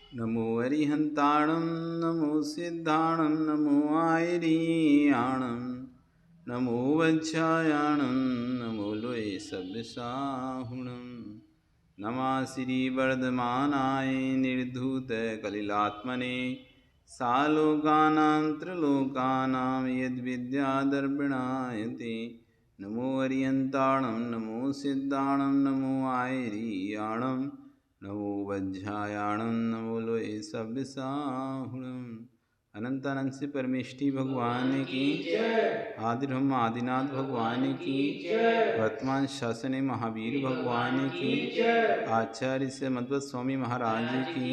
नमो अरिहंताणं नमो सिद्धाणं नमो आयरियाणं नमो वज्रायाणं नमो लोये सब्बसाहुणं नमः श्रीवर्धमानाय निर्धूतकलिलात्मने सालोकानां त्रिलोकानां यद्विद्यादर्पणाय ते नमो अरिहंताणं नमो सिद्धाणं नमो आयरियाणं नमो वज्रायाणं नमो लोये सब्बसाहुणं अनंतानंद से परमेष्टि भगवान की आदिब्रह्म आदिनाथ भगवान की वर्तमान शासन महावीर भगवान की आचार्य से मध्व स्वामी महाराज की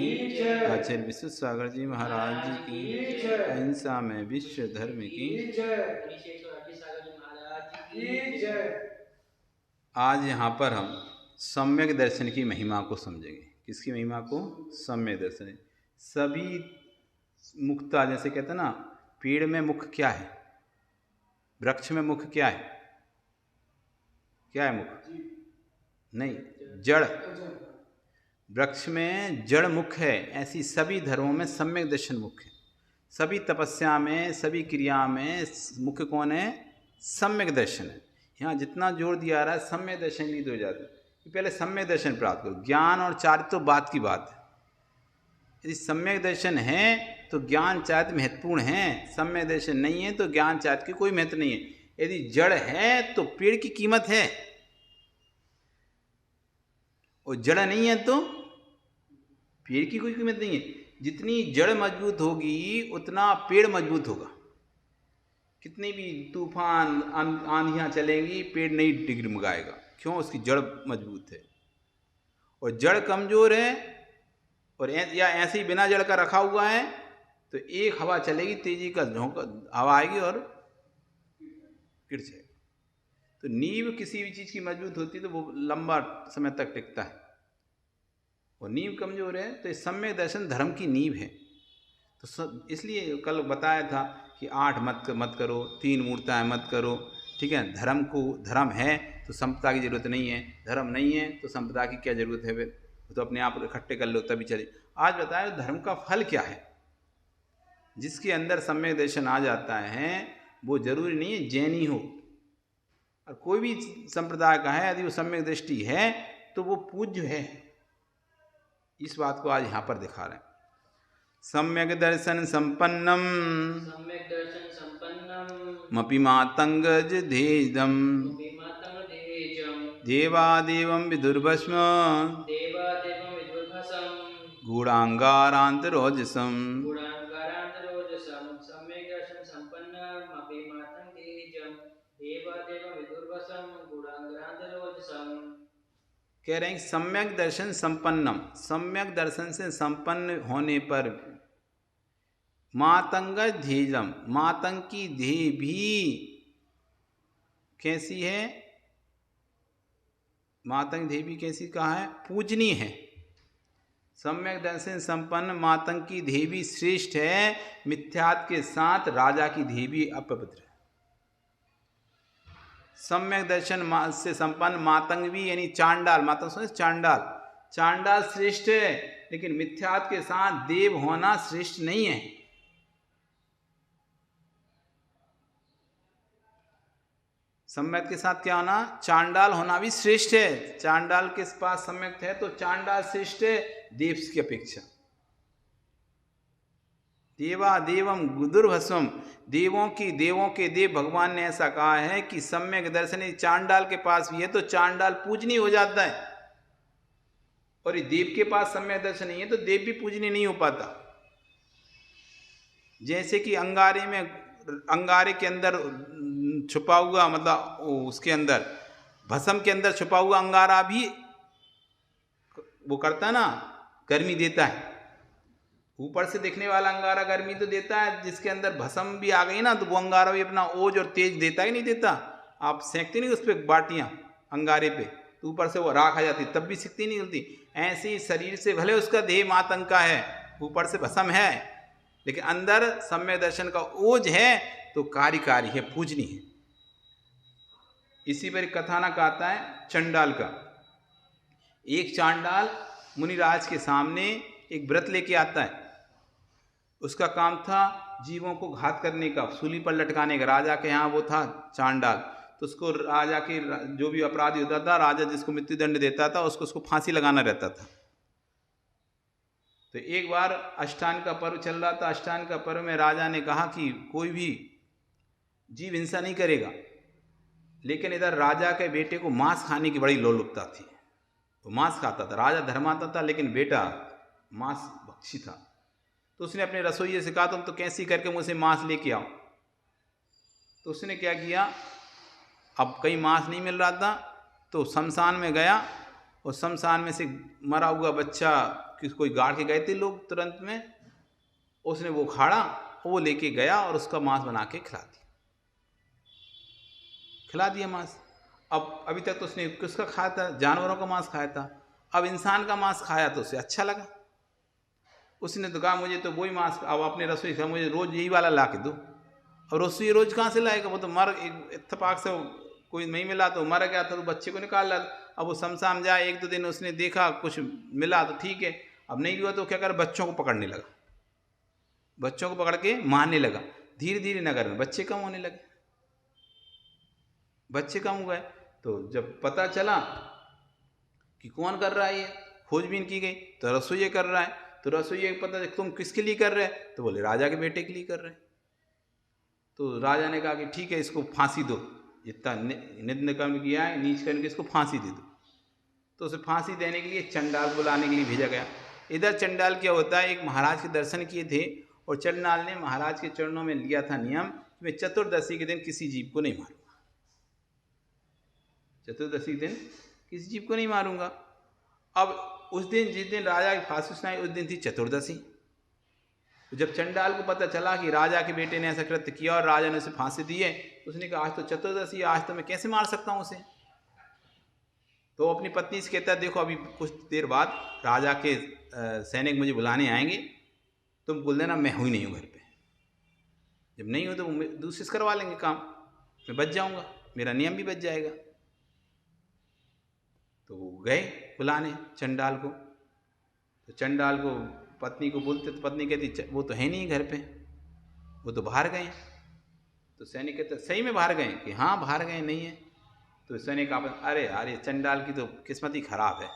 आचार्य विश्व सागर जी महाराज जी की अहिंसा में विश्व धर्म की आज यहाँ पर हम सम्यक दर्शन की महिमा को समझेंगे। किसकी महिमा को? सम्यक दर्शन। सभी मुखता, जैसे कहते हैं ना, पेड़ में मुख क्या है, वृक्ष में मुख क्या है? क्या है मुख? नहीं, जड़। वृक्ष में जड़ मुख है। ऐसी सभी धर्मों में सम्यक दर्शन मुख है। सभी तपस्या में, सभी क्रिया में मुख कौन है? सम्यक दर्शन है। यहाँ जितना जोर दिया रहा है सम्यक दर्शन के लिए हो जाता है कि पहले सम्यक दर्शन प्राप्त करो। ज्ञान और चारित्र तो बात की बात है। यदि सम्यक दर्शन है तो ज्ञान चारित्र महत्वपूर्ण है, सम्यक दर्शन नहीं है तो ज्ञान चारित्र की कोई महत्व नहीं है। यदि जड़ है तो पेड़ की कीमत है, और जड़ नहीं है तो पेड़ की कोई कीमत नहीं है। जितनी जड़ मजबूत होगी उतना पेड़ मजबूत होगा। कितनी भी तूफान आंधियां चलेंगी, पेड़ नहीं डिगमगाएगा। क्यों? उसकी जड़ मजबूत है। और जड़ कमजोर है और या ऐसे ही बिना जड़ का रखा हुआ है तो एक हवा चलेगी, तेजी का झोंका हवा आएगी और गिर जाएगा। तो नींव किसी भी चीज़ की मजबूत होती है तो वो लंबा समय तक टिकता है। और नींव कमजोर है तो इस सम्यक दर्शन धर्म की नींव है। तो इसलिए कल बताया था कि 8 मत करो, 3 मूर्ताएं मत करो। ठीक है, धर्म है तो संपदा की जरूरत नहीं है, धर्म नहीं है तो संपदा की क्या जरूरत है? फिर तो अपने आप इकट्ठे कर लो तभी चले। आज बताया धर्म का फल क्या है। जिसके अंदर सम्यक दर्शन आ जाता है वो जरूरी नहीं है जैन ही हो, और कोई भी संप्रदाय का है, यदि वो सम्यक दृष्टि है तो वो पूज्य है। इस बात को आज यहाँ पर दिखा रहे हैं। सम्यक दर्शन संपन्नम मपि मातंगज धेजम देवादेवं विदुर्भस्म गूढ़ांगारांतरोजसम। कह रहे हैं सम्यक दर्शन संपन्नम, सम्यक दर्शन से संपन्न होने पर मातंग धेजम, मातंग की देह भी कैसी है? मातंग देह भी कैसी कहा है? पूजनीय है। सम्यक दर्शन संपन्न मातंग की देह भी श्रेष्ठ है, मिथ्यात्व के साथ राजा की देह भी अपवित्र है। सम्यक दर्शन से संपन्न मातंग भी, यानी चांडाल, मातंग सुने चांडाल, चांडाल श्रेष्ठ है, लेकिन मिथ्यात्व के साथ देव होना श्रेष्ठ नहीं है। सम्यक के साथ क्या होना? चांडाल होना भी श्रेष्ठ है। चांडाल के पास सम्यक है तो चांडाल श्रेष्ठ है देव की अपेक्षा। देवा देवम गुदुर्भस्वम, देवों के देव भगवान ने ऐसा कहा है कि सम्यक दर्शन चांडाल के पास भी है तो चांडाल पूजनीय हो जाता है, और देव के पास सम्यक दर्शन नहीं है तो देव भी पूजनीय नहीं हो पाता। जैसे कि अंगारे के अंदर छुपा हुआ, मतलब उसके अंदर भस्म के अंदर छुपा हुआ अंगारा भी वो करता है ना, गर्मी देता है। ऊपर से दिखने वाला अंगारा गर्मी तो देता है, जिसके अंदर भस्म भी आ गई ना तो वो अंगारा भी अपना ओज और तेज देता ही नहीं देता। आप सेंकते नहीं उस पर बाटियां अंगारे पे, तो ऊपर से वो राख आ जाती तब भी सिकती नहीं जलती। ऐसे ही शरीर से भले उसका देह मातंग का है, ऊपर से भस्म है, लेकिन अंदर सम्यक दर्शन का ओज है तो कार्यकारी है, पूजनी है। इसी पर कथानक आता है चंडाल का। एक चांडाल मुनिराज के सामने एक व्रत लेके आता है। उसका काम था जीवों को घात करने का, सूली पर लटकाने का। राजा के यहाँ वो था चांडाल, तो उसको राजा के जो भी अपराधी होता था, राजा जिसको मृत्युदंड देता था उसको फांसी लगाना रहता था। तो एक बार अष्टान का पर्व चल रहा था। अष्टान का पर्व में राजा ने कहा कि कोई भी जीव हिंसा नहीं करेगा, लेकिन इधर राजा के बेटे को मांस खाने की बड़ी लोलुपता थी। वो मांस खाता था, राजा धर्माता था लेकिन बेटा मांस भक्षी था। तो उसने अपने रसोइये से कहा तुम तो कैसी करके मुझसे मांस लेके आओ। तो उसने क्या किया, अब कहीं मांस नहीं मिल रहा था तो शमशान में गया, और शमशान में से मरा हुआ बच्चा कोई गाड़ के गए थे लोग तुरंत में, उसने वो खाड़ा, वो लेके गया और उसका मांस बना के खिला दिया मांस। अब अभी तक तो उसने किसका खाया था, जानवरों का मांस खाया था। अब इंसान का मांस खाया तो उसे अच्छा लगा। उसने तो कहा मुझे तो वही मांस, अब अपने रसोई से मुझे रोज यही वाला ला के दो। और रसोई रोज कहाँ से लाएगा, वो तो मर इत्तेफाक से कोई नहीं मिला तो मर गया था, तो बच्चे को निकाल ला। अब वो शमशान जाए, एक दो दिन उसने देखा कुछ मिला तो ठीक है, अब नहीं हुआ तो क्या कर, बच्चों को पकड़ने लगा, बच्चों को पकड़ के मारने लगा। धीरे धीरे नगर में बच्चे कम होने लगे, बच्चे कम हुए। तो जब पता चला कि कौन कर रहा है ये, खोजबीन की गई तो रसोइया कर रहा है। तो रसोइया को पता तुम किसके लिए कर रहे हैं, तो बोले राजा के बेटे के लिए कर रहे हैं। तो राजा ने कहा कि ठीक है इसको फांसी दो, इतना निंदा कर्म किया है, नीच कर्म के, इसको फांसी दे दो। तो उसे फांसी देने के लिए चंडाल बुलाने के लिए भेजा गया। इधर चंडाल क्या होता है, एक महाराज के दर्शन किए थे और चंडाल ने महाराज के चरणों में लिया था नियम कि मैं चतुर्दशी के दिन किसी जीव को नहीं मारूंगा, चतुर्दशी के दिन किसी जीव को नहीं मारूंगा। अब उस दिन, जिस दिन राजा की फांसी सुनाई, उस दिन थी चतुर्दशी। तो जब चंडाल को पता चला कि राजा के बेटे ने ऐसा कृत्य किया और राजा ने उसे फांसी दी है, तो उसने कहा आज तो चतुर्दशी, आज तो मैं कैसे मार सकता हूँ उसे। तो अपनी पत्नी से कहता है देखो अभी कुछ देर बाद राजा के सैनिक मुझे बुलाने आएंगे, तुम बोल देना मैं हुई नहीं हूँ घर पे। जब नहीं हो तो दूसरे से करवा लेंगे काम, मैं बच जाऊँगा, मेरा नियम भी बच जाएगा। तो वो गए बुलाने चंडाल को। तो चंडाल को पत्नी को बोलते तो पत्नी कहती वो तो है नहीं घर पे, वो तो बाहर गए। तो सैनिक कहते सही में बाहर गए, कि हाँ बाहर गए, नहीं है। तो सैनिक आप अरे यार ये चंडाल की तो किस्मत ही खराब है,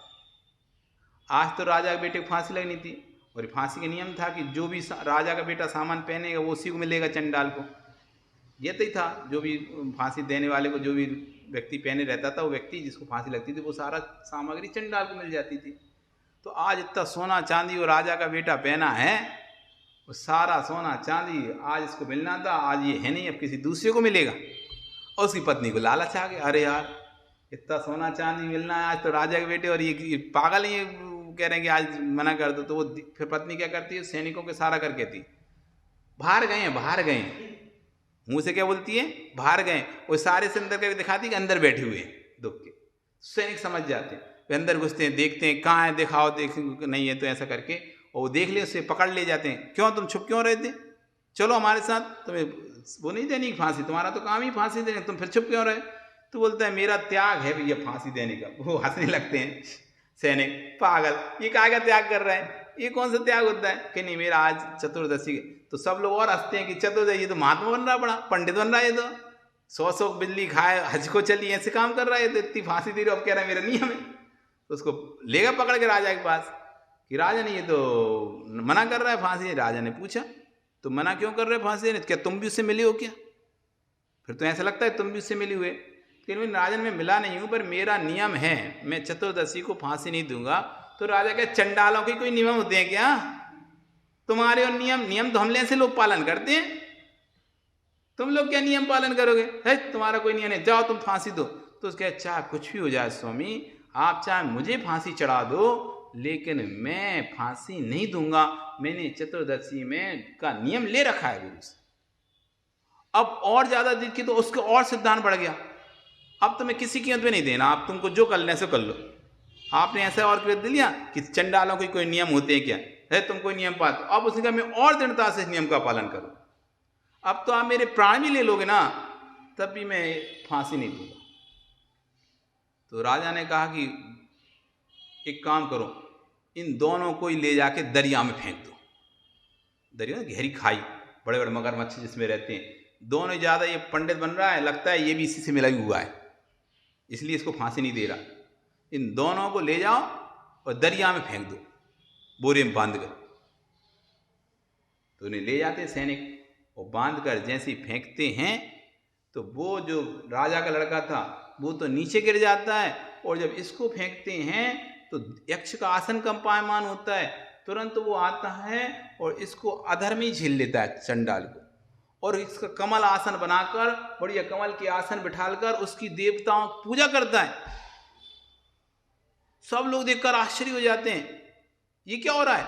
आज तो राजा के बेटे को फांसी लगनी थी, और फांसी का नियम था कि जो भी राजा का बेटा सामान पहनेगा वो उसी को मिलेगा चंडाल को। ये तो ही था, जो भी फांसी देने वाले को जो भी व्यक्ति पहने रहता था, वो व्यक्ति जिसको फांसी लगती थी वो सारा सामग्री चंडाल को मिल जाती थी। तो आज इतना सोना चांदी वो राजा का बेटा पहना है, वो सारा सोना चांदी आज इसको मिलना था, आज ये है नहीं, अब किसी दूसरे को मिलेगा। और उसकी पत्नी को लालच आ गया, अरे यार इतना सोना चांदी मिलना है आज तो राजा के बेटे, और ये पागल ही कह रहे हैं कि आज मना कर दो। तो वो फिर पत्नी क्या करती है, सैनिकों के सारा करके थी बाहर गए हैं, बाहर गए, मुंह से क्या बोलती है, बाहर गए। वो सारे से अंदर करके दिखाती कि अंदर बैठे हुए हैं दुख के। सैनिक समझ जाते हैं, वे अंदर घुसते हैं, देखते हैं कहाँ है, दिखाओ, देख नहीं है तो ऐसा करके, और वो देख ले उससे पकड़ ले जाते हैं। क्यों तुम छुप क्यों रहे थे, चलो हमारे साथ, तुम्हें वो नहीं देनी फांसी, तुम्हारा तो काम ही फांसी देने, तुम फिर छुप क्यों रहे। तो बोलता है मेरा त्याग है भैया फांसी देने का। वो हंसने लगते हैं सैनिक, पागल ये काय का त्याग कर रहा है, ये कौन सा त्याग होता है, कि नहीं मेरा आज चतुर्दशी। तो सब लोग और हंसते हैं कि चतुर्दशी, ये तो महात्मा बन रहा, बड़ा पंडित बन रहा है, ये तो 100 बिल्ली खाए हज को चली ऐसे काम कर रहा है, तो इतनी फांसी दे रही, अब कह रहा है मेरा नियम है। तो उसको लेगा पकड़ के राजा के पास कि राजा ने ये तो मना कर रहा है फांसी। राजा ने पूछा तो मना क्यों कर रहे फांसी देने, क्या तुम भी उससे मिले हो क्या, फिर तो ऐसा लगता है तुम भी उससे मिली हुए। लेकिन राजा मैं मिला नहीं हूँ, पर मेरा नियम है मैं चतुर्दशी को फांसी नहीं दूंगा। तो राजा के चंडालों के कोई नियम होते हैं क्या, तुम्हारे और नियम तो हम ऐसे लोग पालन करते हैं, तुम लोग क्या नियम पालन करोगे, है तुम्हारा कोई नियम नहीं, जाओ तुम फांसी दो। तो उसके चाहे कुछ भी हो जाए स्वामी, आप चाहे मुझे फांसी चढ़ा दो, लेकिन मैं फांसी नहीं दूंगा, मैंने चतुर्दशी में का नियम ले रखा है गुरु से। अब और ज्यादा दिखी तो उसका और सिद्धांत बढ़ गया, अब तुम्हें किसी कीमत पे नहीं देना, आप तुमको जो करना है सो कर लो। आपने ऐसा और कर दिया कि चंडालों के कोई नियम होते हैं क्या, है तुम कोई नियम पाते, अब उसने कहा मैं और दृढ़ता से इस नियम का पालन करूं, अब तो आप मेरे प्राण भी ले लोगे ना, तब भी मैं फांसी नहीं दूंगा। तो राजा ने कहा कि एक काम करो, इन दोनों को ही ले जाके दरिया में फेंक दो। दरिया में गहरी खाई, बड़े बड़े मगरमच्छ जिसमें रहते हैं, दोनों ज़्यादा ये पंडित बन रहा है, लगता है ये भी इसी से मिला ही हुआ है, इसलिए इसको फांसी नहीं दे रहा। इन दोनों को ले जाओ और दरिया में फेंक दो, बोरे में बांध कर। तो उन्हें ले जाते सैनिक और बांध कर जैसे ही फेंकते हैं तो वो जो राजा का लड़का था वो तो नीचे गिर जाता है, और जब इसको फेंकते हैं तो यक्ष का आसन कंपायमान होता है। तुरंत वो आता है और इसको अधर में ही झेल लेता है चंडाल को, और इसका कमल आसन बनाकर, बढ़िया कमल के आसन बिठालकर उसकी देवताओं की पूजा करता है। सब लोग देखकर आश्चर्य हो जाते हैं, ये क्या हो रहा है?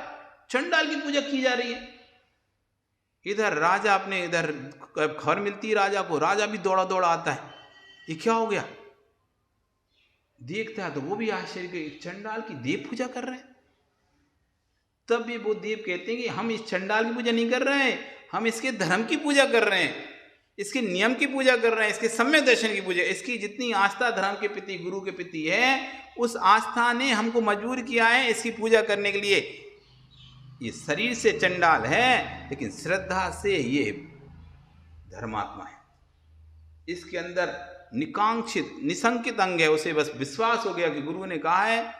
चंडाल की पूजा की जा रही है। इधर राजा अपने, इधर खबर मिलती है राजा को, राजा भी दौड़ा दौड़ा आता है, ये क्या हो गया? देखता है तो वो भी आश्चर्य के चंडाल की देव पूजा कर रहे हैं। तब भी वो देव कहते हैं कि हम इस चंडाल की पूजा नहीं कर रहे हैं, हम इसके धर्म की पूजा कर रहे हैं, इसके नियम की पूजा कर रहे हैं, इसके सम्यक दर्शन की पूजा। इसकी जितनी आस्था धर्म के प्रति, गुरु के प्रति है, उस आस्था ने हमको मजबूर किया है इसकी पूजा करने के लिए। ये शरीर से चंडाल है लेकिन श्रद्धा से ये धर्मात्मा है। इसके अंदर निकांक्षित निशंकित अंग है, उसे बस विश्वास हो गया कि गुरु ने कहा है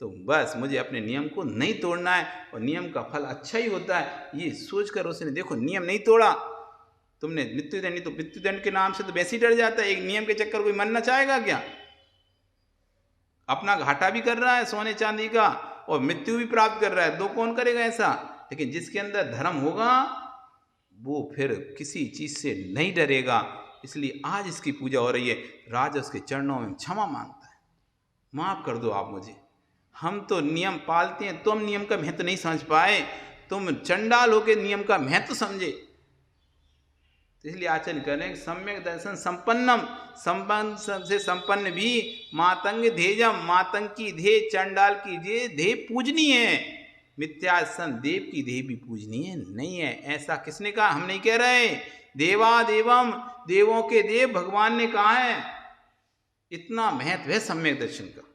तो बस मुझे अपने नियम को नहीं तोड़ना है, और नियम का फल अच्छा ही होता है, ये सोचकर उसने देखो नियम नहीं तोड़ा। तुमने मृत्युदंड, नहीं तो मृत्युदंड के नाम से तो वैसे ही डर जाता है, एक नियम के चक्कर कोई मरना चाहेगा क्या? अपना घाटा भी कर रहा है सोने चांदी का और मृत्यु भी प्राप्त कर रहा है, दो कौन करेगा ऐसा? लेकिन जिसके अंदर धर्म होगा वो फिर किसी चीज से नहीं डरेगा। इसलिए आज इसकी पूजा हो रही है। राजा उसके चरणों में क्षमा मांगता है, माफ कर दो आप मुझे, हम तो नियम पालते हैं, तुम नियम का महत्व नहीं समझ पाए, तुम चंडाल होके नियम का महत्व समझे। इसलिए आचरण करें सम्यक दर्शन संपन्नम, संपन्न से संपन्न भी मातंग धेजम, मातंग की धे चंडाल की जे धे पूजनीय है, मिथ्यासन देव की देह भी पूजनीय नहीं है। ऐसा किसने कहा? हम नहीं कह रहे, देवा देवम, देवों के देव भगवान ने कहा है। इतना महत्व है सम्यक दर्शन का।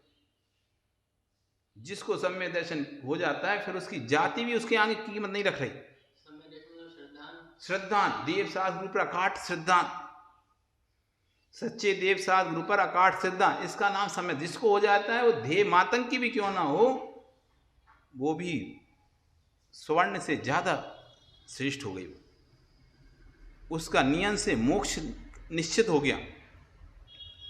जिसको सम्यक दर्शन हो जाता है फिर उसकी जाति भी उसके आगे कीमत नहीं रख रही। श्रद्धान देव साथ गुरु पर अकाट श्रद्धान, सच्चे देव साथ गुरु पर अकाट श्रद्धान, इसका नाम समय। जिसको हो जाता है वो देह मातंग की भी क्यों ना हो, वो भी स्वर्ण से ज्यादा श्रेष्ठ हो गई, उसका नियन से मोक्ष निश्चित हो गया,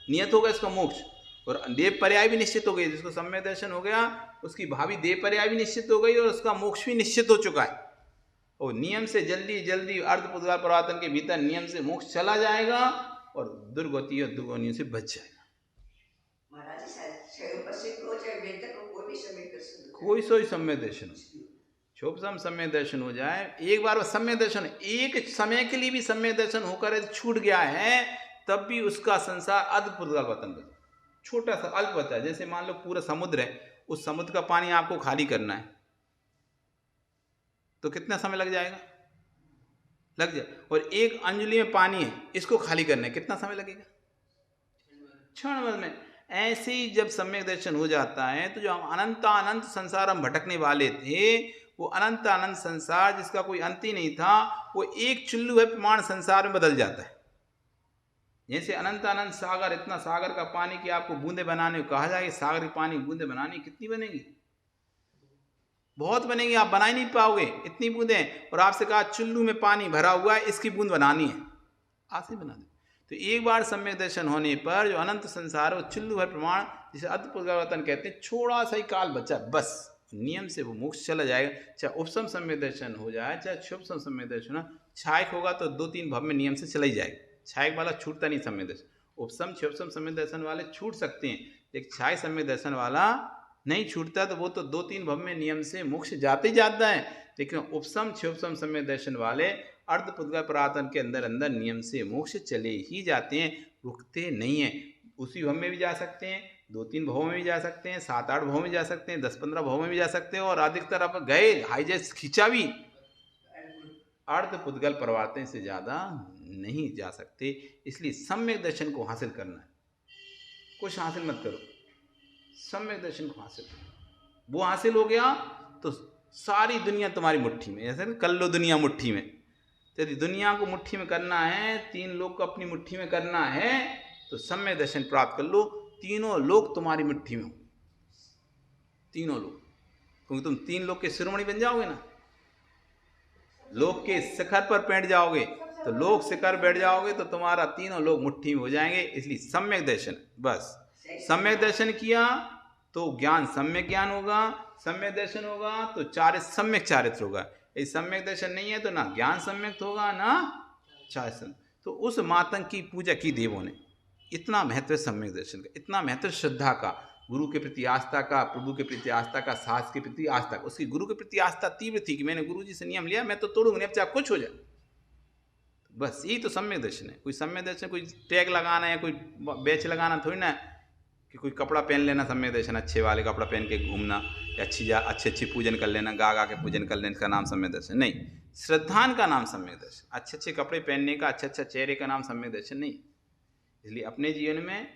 नियत होगा इसका मोक्ष, और देव पर्याय भी निश्चित हो गई। जिसको सम्यक दर्शन हो गया उसकी भावी देव पर्याय भी निश्चित हो गई और उसका मोक्ष भी निश्चित हो चुका है। और नियम से जल्दी जल्दी अर्ध पुद्गल प्रवातन के भीतर नियम से मोक्ष चला जाएगा और दुर्गति और दुर्गतियों से बच जाएगा। कोई सोई सम्यक दर्शन हो, क्षोभसम सम्यक दर्शन हो जाए, एक बार सम्यक दर्शन, एक समय के लिए भी सम्यक दर्शन होकर छूट गया है तब भी उसका संसार अर्ध पुद्गल प्रवातन बचा, छोटा सा अल्प बचा है। जैसे मान लो पूरा समुद्र है, उस समुद्र का पानी आपको खाली करना है तो कितना समय लग जाएगा? लग जाए। और एक अंजलि में पानी है, इसको खाली करने कितना समय लगेगा? क्षण भर में। ऐसे ही जब सम्यक दर्शन हो जाता है तो जो अनंत संसार हम भटकने वाले थे, वो अनंत संसार जिसका कोई अंत ही नहीं था, वो एक चुल्लू है प्रमाण संसार में बदल जाता है। जैसे अनंत सागर, इतना सागर का पानी कि आपको बूंदे बनाने को कहा जाए, सागर के पानी बूंदे बनानी कितनी बनेगी? बहुत बनेगी, आप बना ही नहीं पाओगे इतनी बूंदें। और आपसे कहा चुल्लू में पानी भरा हुआ है, इसकी बूंद बनानी है, आप ही बना दे। तो एक बार सम्यक दर्शन होने पर जो अनंत संसार है वो चुल्लू भर प्रमाण, जिसे अर्ध पुद्गल कहते हैं, थोड़ा सा ही काल बचा, बस नियम से वो मोक्ष चला जाएगा। चाहे उपसम सम्यक दर्शन हो जाए चाहे क्षुभसम सम्यक दर्शन हो, छायक होगा तो 2-3 भव में नियम से चला ही जाएगा। छायक वाला छूटता नहीं सम्यक दर्शन, उपसम क्षुभसम सम्यक दर्शन वाले छूट सकते हैं, लेकिन छायक सम्यक दर्शन वाला नहीं छूटता, तो वो तो 2-3 भव में नियम से मोक्ष जाते ही जाता है। लेकिन उपसम क्षुभसम सम्यक दर्शन वाले अर्ध पुद्गल प्रवातन के अंदर अंदर नियम से मोक्ष चले ही जाते हैं, रुकते नहीं हैं। उसी भव में भी जा सकते हैं, 2-3 भवों में भी जा सकते हैं, 7-8 भवों में जा सकते हैं, 10-15 भवों में भी जा सकते हैं, और अधिकतर आप गए हाईजेस खींचा भी अर्ध पुद्गल प्रवातन से ज़्यादा नहीं जा सकते। इसलिए सम्यक दर्शन को हासिल करना है, कुछ हासिल मत करो, सम्यक दर्शन को हासिल करो। वो हासिल हो गया तो सारी दुनिया तुम्हारी मुट्ठी में, ऐसे कर लो दुनिया मुट्ठी में। तो यदि दुनिया को मुट्ठी में करना है, तीन लोग को अपनी मुट्ठी में करना है, तो सम्यक दर्शन प्राप्त कर लो। तीनों लोग तुम्हारी मुट्ठी में हो, तीनों लोग, क्योंकि तुम तीन लोग के शिरोमणि बन जाओगे ना, लोग के शिखर पर बैठ जाओगे, तो लोग शिखर बैठ जाओगे तो तुम्हारा तीनों लोग मुट्ठी में हो जाएंगे। इसलिए सम्यक दर्शन, बस सम्यक दर्शन किया तो ज्ञान सम्यक ज्ञान होगा, सम्यक दर्शन होगा तो चारित्र सम्यक चारित्र होगा। यदि सम्यक दर्शन नहीं है तो ना ज्ञान सम्यक होगा ना चारित्र। तो उस मातंग की पूजा की देवों ने, इतना महत्व सम्यक दर्शन का, इतना महत्व श्रद्धा का, गुरु के प्रति आस्था का, प्रभु के प्रति आस्था का, शास्त्र के प्रति आस्था का। उसकी गुरु के प्रति आस्था तीव्र थी कि मैंने गुरु जी से नियम लिया, मैं तो तोड़ूंगा नहीं, अब चाहे कुछ हो जाए। बस यही तो सम्यक दर्शन है। कोई सम्यक दर्शन कोई टैग लगाना है, कोई बैच लगाना थोड़ी ना कि कोई कपड़ा पहन लेना सम्यक दर्शन, अच्छे वाले कपड़ा पहन के घूमना, या अच्छी पूजन कर लेना, गा के पूजन कर लेने का नाम सम्यक दर्शन नहीं। श्रद्धान का नाम सम्यक दर्शन, अच्छे कपड़े पहनने का, अच्छा चेहरे का नाम सम्यक दर्शन नहीं। इसलिए अपने जीवन में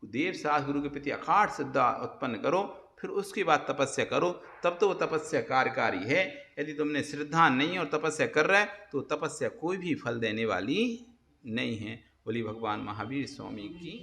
देव शास्त्र गुरु के प्रति अखाट श्रद्धा उत्पन्न करो, फिर उसके बाद तपस्या करो, तब तो वो तपस्या कार्यकारी है। यदि तुमने श्रद्धा नहीं और तपस्या कर रहे तो तपस्या कोई भी फल देने वाली नहीं है। बोली भगवान महावीर स्वामी की।